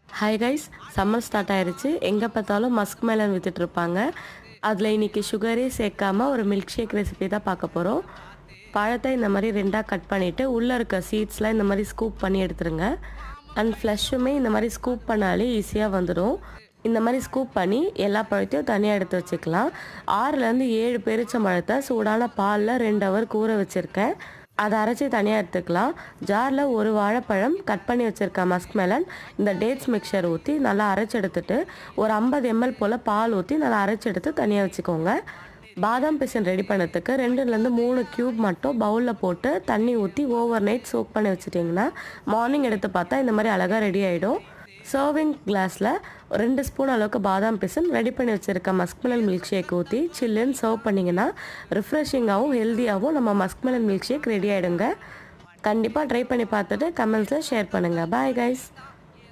Hi guys, summer start ஆயிருச்சு. எங்கே பார்த்தாலும் மஸ்க் மெலன் வித்துட்டு இருப்பாங்க. அதில் இன்னைக்கு சுகரே சேர்க்காம ஒரு மில்க் ஷேக் ரெசிபி தான் பார்க்க போகிறோம். பழத்தை இந்த மாதிரி ரெண்டாக கட் பண்ணிவிட்டு உள்ளே இருக்க சீட்ஸ்லாம் இந்த மாதிரி ஸ்கூப் பண்ணி எடுத்துருங்க. அண்ட் ஃப்ளஷுமே இந்த மாதிரி ஸ்கூப் பண்ணாலே ஈஸியாக வந்துடும். இந்த மாதிரி ஸ்கூப் பண்ணி எல்லா பழத்தையும் தனியாக எடுத்து வச்சுக்கலாம். 6லேருந்து 7 பேரிச்சம்பழத்தை சூடான பாலில் 2 ஹவர் ஊற வச்சுருக்கேன். அதை அரைச்சி தனியாக எடுத்துக்கலாம். ஜாரில் ஒரு வாழைப்பழம், கட் பண்ணி வச்சுருக்க மஸ்க் மெலன், இந்த டேட்ஸ் மிக்சர் ஊற்றி நல்லா அரைச்சி எடுத்துட்டு ஒரு 50 ml போல் பால் ஊற்றி நல்லா அரைச்சி எடுத்து தனியாக வச்சுக்கோங்க. பாதாம் பிசின் ரெடி பண்ணுறதுக்கு 2லேருந்து 3 க்யூப் மட்டும் பவுலில் போட்டு தண்ணி ஊற்றி ஓவர் நைட் சோக் பண்ணி வச்சுட்டிங்கன்னா மார்னிங் எடுத்து பார்த்தா இந்த மாதிரி அழகாக ரெடி ஆகிடும். சர்விங் கிளாஸில் 2 ஸ்பூன் அளவுக்கு பாதாம் பிசின் ரெடி பண்ணி வச்சுருக்க மஸ்க் மெலன் மில்க் ஷேக் ஊற்றி சில்லுன்னு சர்வ் பண்ணிங்கன்னா ரிஃப்ரெஷிங்காகவும் ஹெல்த்தியாகவும் நம்ம musk melon milk shake ready ஆகிடுங்க. கண்டிப்பாக ட்ரை பண்ணி பார்த்துட்டு கமெண்ட்ஸில் ஷேர் பண்ணுங்கள். Bye guys.